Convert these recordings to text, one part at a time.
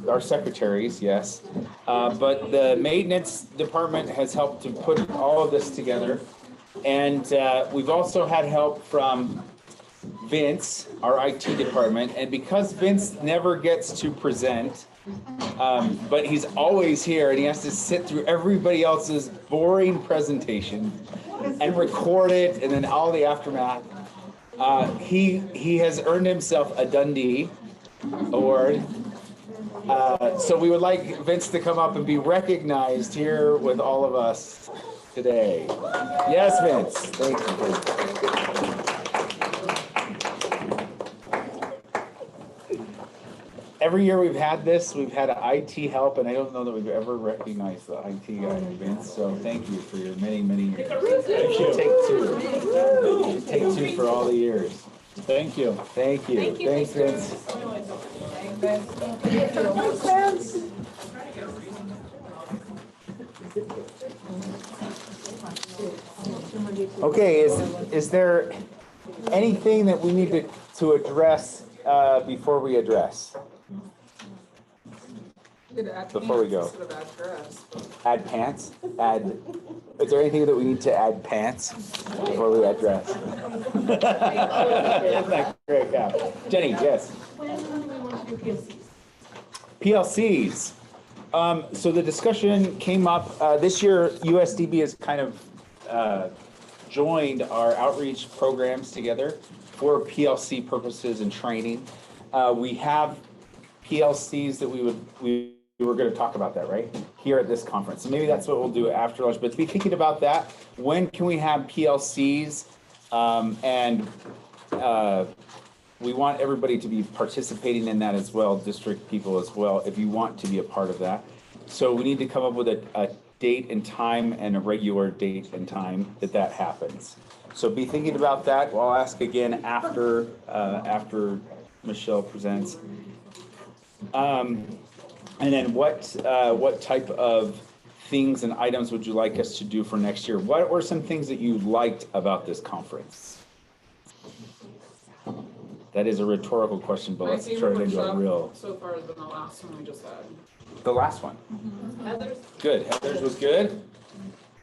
our secretaries, yes. But the maintenance department has helped to put all of this together. And we've also had help from Vince, our IT department. And because Vince never gets to present, but he's always here and he has to sit through everybody else's boring presentation and record it and then all the aftermath. He has earned himself a Dundee Award. So we would like Vince to come up and be recognized here with all of us today. Yes, Vince. Thank you. Every year we've had this, we've had an IT help, and I don't know that we've ever recognized the IT guy, Vince. So thank you for your many, many years. Thank you. Take two. Take two for all the years. Thank you. Thank you. Thanks, Vince. Thanks, Vince. Okay, is there anything that we need to address before we address? Before we go. Add pants? Is there anything that we need to add pants before we address? Isn't that great? Yeah. Jenny, yes. When do we want to do PLCs? PLCs. So the discussion came up this year. USDB has kind of joined our outreach programs together for PLC purposes and training. We have PLCs that we were going to talk about that, right? Here at this conference. So maybe that's what we'll do after lunch. But to be thinking about that, when can we have PLCs? We want everybody to be participating in that as well, district people as well, if you want to be a part of that. So we need to come up with a date and time and a regular date and time that happens. So be thinking about that. Well, I'll ask again after Michelle presents. And then what type of things and items would you like us to do for next year? What were some things that you liked about this conference? That is a rhetorical question, but let's turn it into a real. So far has been the last one we just had. The last one. Heather's. Good. Heather's was good.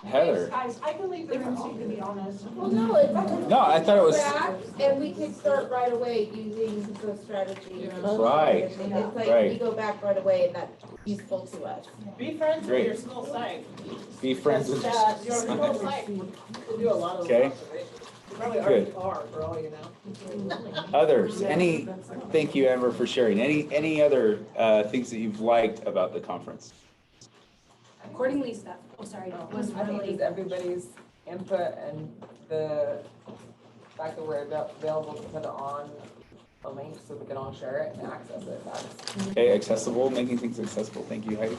Heather. Guys, I can leave the room too, to be honest. Well, no, it's No, I thought it was. back, and we could start right away using the strategy. Right. It's like Right. we go back right away, and that's useful to us. Be friends Great. with your school site. Be friends with. Your school site will do a lot of Okay. observations. You probably Good. already are, for all you know. Others, thank you, Amber, for sharing. Any other things that you've liked about the conference? Accordingly stuff, was I think really, just everybody's input and the fact that we're available to put it on a link so we can all share it and access it. That's Okay, accessible, making things accessible. Thank you, Heidi.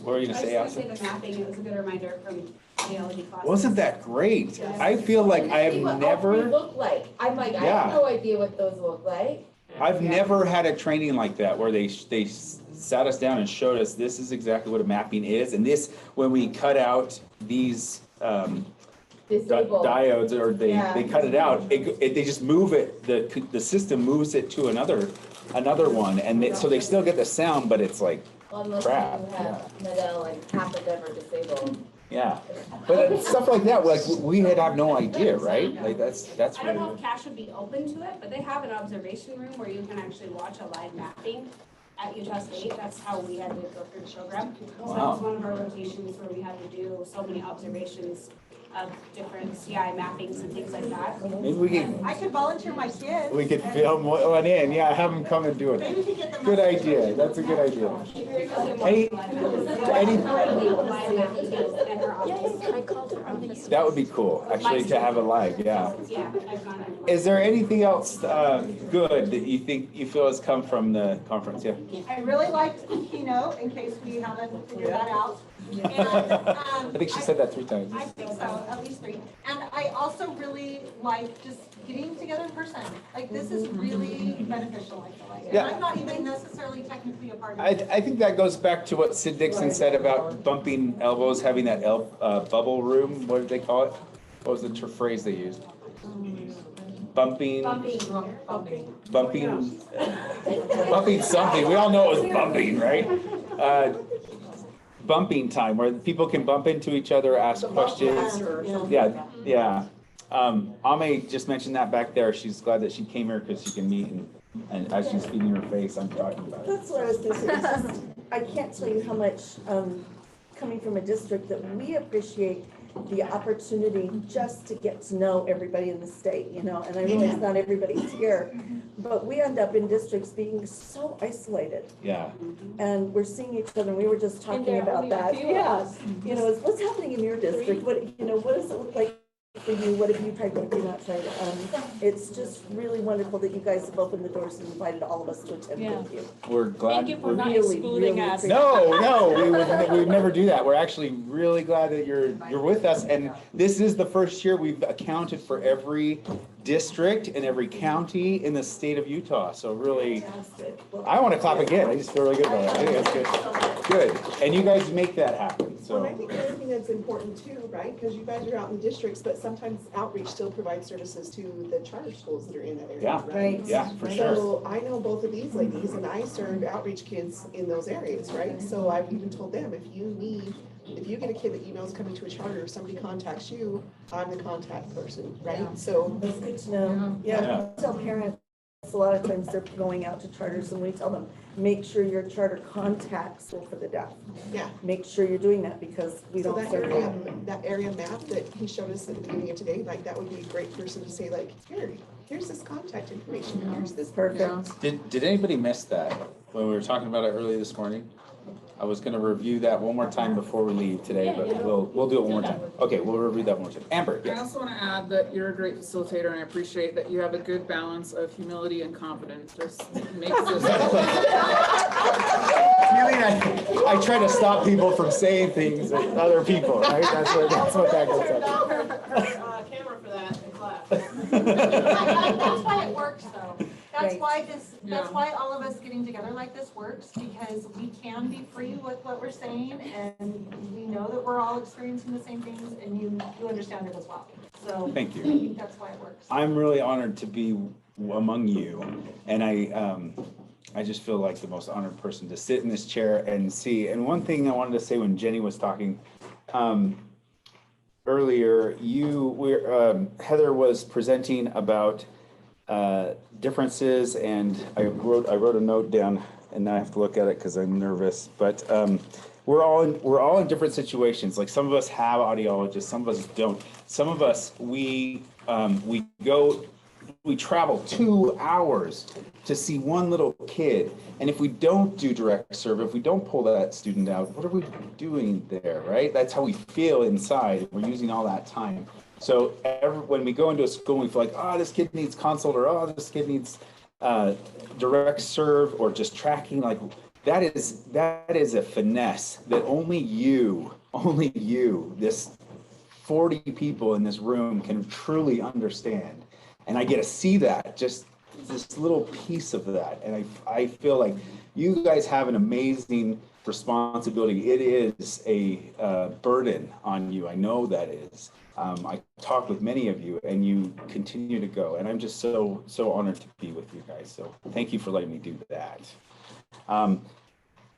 What were you I gonna was say, gonna Asa? say the mapping, it was a good reminder from biology classes. Wasn't that great? I feel like I See have what all three never, look like. I'm like, I Yeah. have no idea what those look like. I've never had a training like that where they sat us down and showed us this is exactly what a mapping is, and this when we cut out these Disabled. diodes or they Yeah. cut it out, they just move it. The system moves it to another one, and so they still get the sound, but it's like Unless crap. you have Nadell and half of them are disabled. yeah. But stuff like that, like we have no idea, right? Like that's I don't know really if Cash would be open to it, but they have an observation room where you can actually watch a live mapping at Utah State. That's how we had to go through the program. So that was one of our rotations where we had to do so many observations of different CI mappings and things like that. maybe we can. I could volunteer my kids. We could film one in, yeah, have them come and do Maybe we it. could get them. Good idea, that's a good idea. Any, that would be cool, actually, to have it live, yeah. Yeah, I've gone in. Is there anything else good that you think you feel has come from the conference? Yeah. I really liked the keynote, in case we haven't figured that out. And, I think she said that 3 times. I think so, at least 3. And I also really like just getting together in person. Like, this is really beneficial, I feel like. And Yeah. I'm not even necessarily technically a part of I it. think that goes back to what Sid Dixon said about bumping elbows, having that bubble room. What did they call it? What was the phrase they used? bumping, Bumping. bumping something. We all know it was bumping, right? Bumping time where people can bump into each other, ask questions. Yeah, yeah. Ame just mentioned that back there. She's glad that she came here because she can meet and as she's feeding her face, I'm talking about it. That's what I was gonna say. It's just, I can't tell you how much, coming from a district that we appreciate the opportunity just to get to know everybody in the state, you know, and I realize not everybody's here, but we end up in districts being so isolated, Yeah. and we're seeing each other, and we were just talking there are about only a that. few of Yeah, us. you know, what's happening in your district? What, you know, what does it look like for you? What have you tried, what have you not tried? It's just really wonderful that you guys have opened the doors and invited all of us to attend with you. We're glad. Thank you for we're- not really, excluding really us. No, we would never do that. We're actually really glad that you're with us. And this is the first year we've accounted for every district and every county in the state of Utah. So really, Fantastic. Well, I want to clap again. I just feel really good about it. I think that's good. Good. And you guys make that happen, Well, so. I think the other thing that's important too, right, because you guys are out in the districts, but sometimes outreach still provides services to the charter schools that are in that area. Yeah. Right. Yeah, for sure. So I know both of these ladies and I serve outreach kids in those areas, right? So I've even told them, if you get a kid that you know is coming to a charter, if somebody contacts you, I'm the contact person, right? So That's good to know. Yeah. Yeah, I tell parents, a lot of times they're going out to charters and we tell them, make sure your charter contacts are for the deaf. Yeah. Make sure you're doing that because we So don't that serve area, them. that area map that he showed us at the beginning of today, like that would be a great person to say like, here's this contact information, here's this. Perfect. Did anybody miss that when we were talking about it early this morning? I was gonna review that one more time before we leave today, but we'll do it one more time. Okay, we'll review that one more time. Amber, I yes. also want to add that you're a great facilitator and I appreciate that you have a good balance of humility and confidence. Just makes this. I try to stop people from saying things at other people, right? That's what that goes up. Camera for that in class. That's why it works though. That's Right. why that's Yeah. why all of us getting together like this works, because we can be free with what we're saying, and we know that we're all experiencing the same things, and you understand it as well. So Thank you. I think that's why it works. I'm really honored to be among you, and I just feel like the most honored person to sit in this chair and see. And one thing I wanted to say when Jenny was talking earlier, Heather was presenting about differences, and I wrote a note down, and now I have to look at it because I'm nervous. But we're all in different situations. Like some of us have audiologists, some of us don't. Some of us we travel 2 hours to see one little kid, and if we don't do direct serve, if we don't pull that student out, what are we doing there, right? That's how we feel inside. We're using all that time. So when we go into a school, we feel like, oh, this kid needs consult, or oh, this kid needs direct serve, or just tracking. Like that is a finesse that only you, this 40 people in this room can truly understand. And I get to see that, just this little piece of that. And I feel like you guys have an amazing responsibility. It is a burden on you. I know that is. I talked with many of you, and you continue to go. And I'm just so honored to be with you guys. So thank you for letting me do that.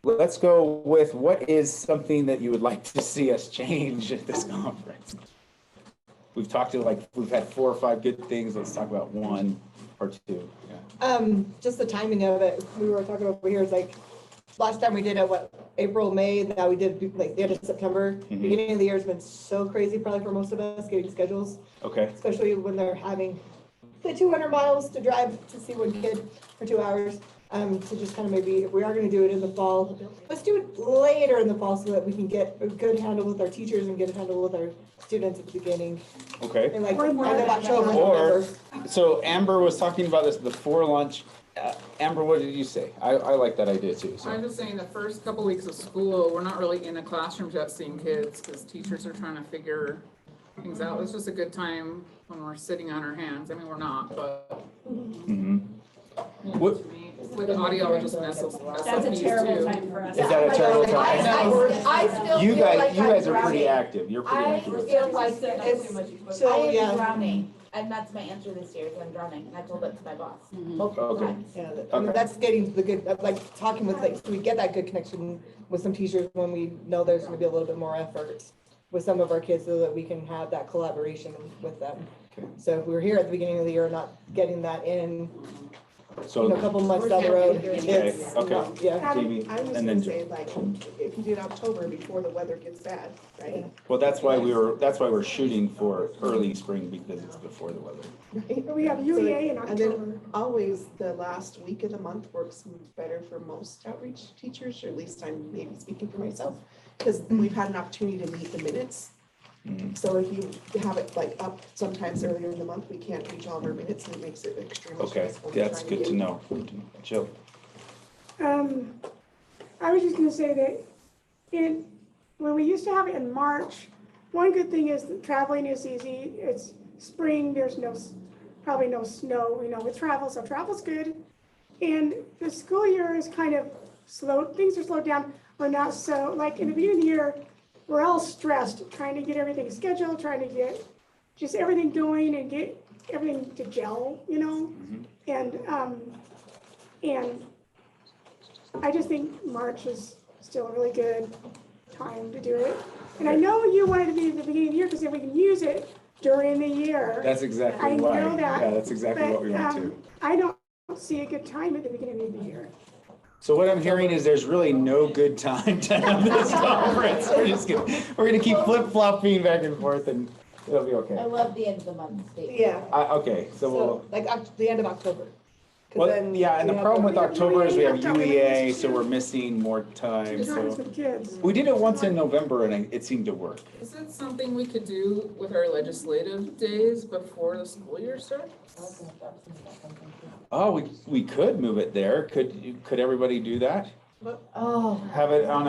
Let's go with what is something that you would like to see us change at this conference. We've talked to we've had 4 or 5 good things. Let's talk about 1 or 2. Yeah. Just the timing of it, we were talking over here, is like, last time we did it, April, May, now we did like the end of September. Beginning of the year has been so crazy probably for most of us getting schedules, Okay. especially when they're having the 200 miles to drive to see one kid for 2 hours. So just kind of maybe, if we are gonna do it in the fall, let's do it later in the fall so that we can get a good handle with our teachers and get a handle with our students at the beginning. Okay. And like, end of October, Or, November. so Amber was talking about this before lunch. Amber, what did you say? I like that idea too. I'm So. just saying the first couple weeks of school, we're not really in the classrooms yet seeing kids because teachers are trying to figure things out. It's just a good time when we're sitting on our hands. I mean, we're not, but Mhm. What- with the audiologist and That's a SLPs terrible too. time for us. Is that a terrible time? I still You feel like guys are I'm pretty drowning. active. You're pretty I active. feel like It's- I So, am yeah, drowning. And that's my answer this year, is I'm drowning, and I told that to my boss Mm-hmm. multiple Okay. times. Yeah, I mean, that's getting the good, like, talking with, like, so we get that good connection with some teachers when we know there's gonna be a little bit more effort with some of our kids so that we can have that collaboration with them. Okay. So if we were here at the beginning of the year, not getting that in, a So, couple months down the road, Okay, it's, okay. yeah. Jamie, I was and gonna then, say, like, if you did October before the weather gets bad, right? well, that's why we're shooting for early spring because it's before the weather. Right? We have UEA in And then October. always the last week of the month works better for most outreach teachers, or at least I'm maybe speaking for myself. Because we've had an opportunity to meet the minutes. Mhm. So if you have it like up sometimes earlier in the month, we can't reach all of our minutes and it makes it extremely Okay, stressful. that's trying good to get- know. Jill, I was just gonna say that when we used to have it in March, one good thing is that traveling is easy. It's spring, there's probably no snow, with travel, so travel's good. And the school year is kind of slow, things are slowed down. We're not so, like, in the beginning of the year, we're all stressed, trying to get everything scheduled, trying to get just everything going and get everything to gel, And I just think March is still a really good time to do it. And I know you wanted to be at the beginning of the year, because then we can use it during the year. that's exactly I why. know that, Yeah, that's exactly what we But, want to. I don't see a good time at the beginning of the year. So what I'm hearing is there's really no good time to have this conference. We're gonna keep flip-flopping back and forth and it'll be I okay. love the end of the month state. Yeah, Okay, so we'll, so, like, the end of October. 'Cause well, then yeah, and the we have problem the- with October is we have October. UEA, so we're missing more time, Times so. with kids. We did it once in November and it seemed to work. Is it something we could do with our legislative days before the school year starts? Oh, we could move it there. Could everybody do that? Oh. Have it on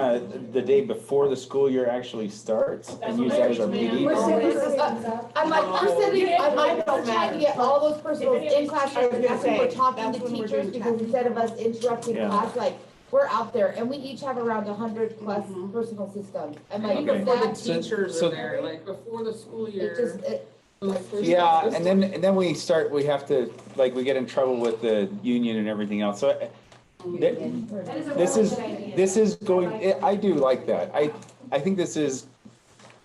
the day before the school year actually starts and use that as our meeting? I'm like, we're sitting, I'm trying to get all those personals in class, I was gonna that's when we're say, talking that's to when we're teachers, doing because instead of us interrupting Yeah. class, like, we're out there, and we each have around 100 plus personal systems. I'm like, Okay. Before the that, teachers so- are there, like before the school it year. just, Yeah, and then we have to, like, we get in trouble with the union and everything else. So this is going, I do like that. I think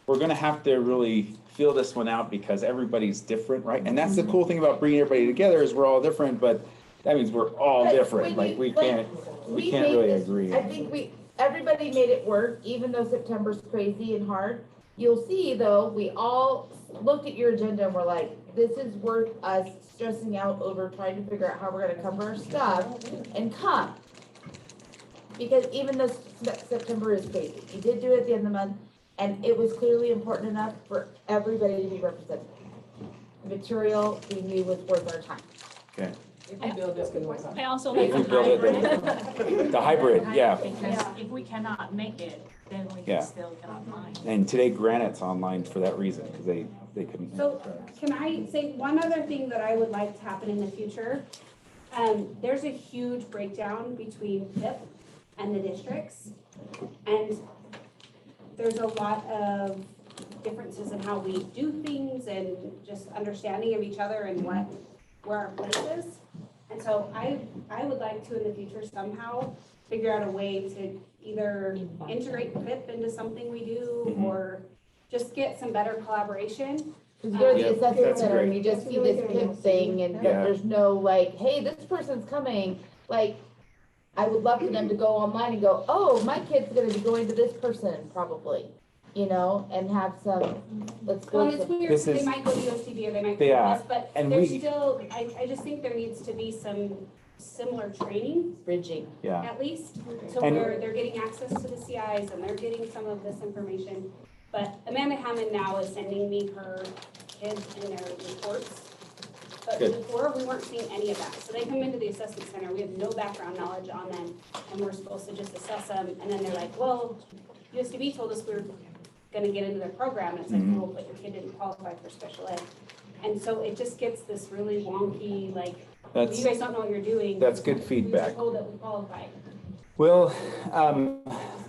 we're gonna have to really feel this one out because everybody's different, right? And that's the cool thing about bringing everybody together is we're all different, but that means we're all But different. when Like, we you- like, can't we can't made really this- agree. I think everybody made it work, even though September's crazy and hard. You'll see though, we all looked at your agenda and we're like, this is worth us stressing out over trying to figure out how we're gonna cover our stuff and come. Because even though September is crazy, you did do it at the end of the month, and it was clearly important enough for everybody to be represented. The material we knew was worth our time. Okay. I also If like we the build it, hybrid. the hybrid, yeah. Because if we cannot make it, then we Yeah. can still get online. And today Granite's online for that reason, because they couldn't. So can I say one other thing that I would like to happen in the future? There's a huge breakdown between PIP and the districts. And there's a lot of differences in how we do things and just understanding of each other and where our place is. And so I would like to in the future somehow figure out a way to either integrate PIP into something we do or just get some better collaboration. Cause you're Yeah, the assessment that's center and great. you just see this PIP thing and Yeah. there's no like, hey, this person's coming. Like, I would love for them to go online and go, oh, my kid's gonna be going to this person probably, and have some, let's Well, build it's some. weird, This they is- might go to USDB or they might go to Yeah, us, but and there's we- still, I just think there needs to be some similar training Bridging. Yeah, at least, to And- where they're getting access to the CIs and they're getting some of this information. But Amanda Hammond now is sending me her kids and their reports. But Good. before, we weren't seeing any of that. So they come into the assessment center, we have no background knowledge on them, and we're supposed to just assess them, and then they're like, well, USDB told us we were gonna get into their program, and it's like, well, but your kid didn't qualify for special ed. And so it just gets this really wonky, like, that's, you guys don't know what you're doing. that's good We were feedback. told that we qualified. Well,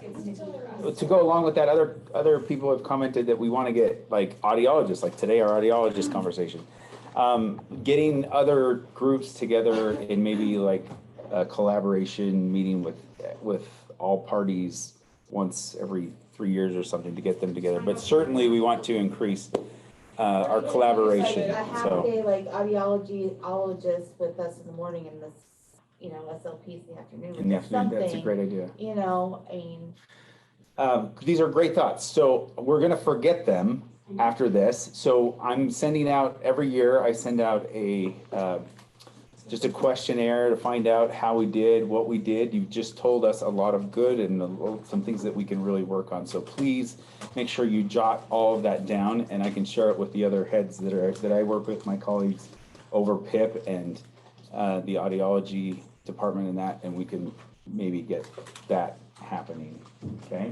It's sticky for us. to go along with that, other people have commented that we want to get like audiologists, like today, our audiologist conversation. Getting other groups together in maybe like a collaboration meeting with all parties once every 3 years or something to get them together. But certainly we want to increase our collaboration, A half so. day, like audiologist with us in the morning and this, you know, SLPs in the afternoon. In the or afternoon, that's a something, great idea. You know, I mean, These are great thoughts. So we're gonna forget them after this. So I'm sending out, every year, I send out just a questionnaire to find out how we did, what we did. You've just told us a lot of good and some things that we can really work on. So please make sure you jot all of that down, and I can share it with the other heads that I work with, my colleagues over PIP and the audiology department and that, and we can maybe get that happening, okay?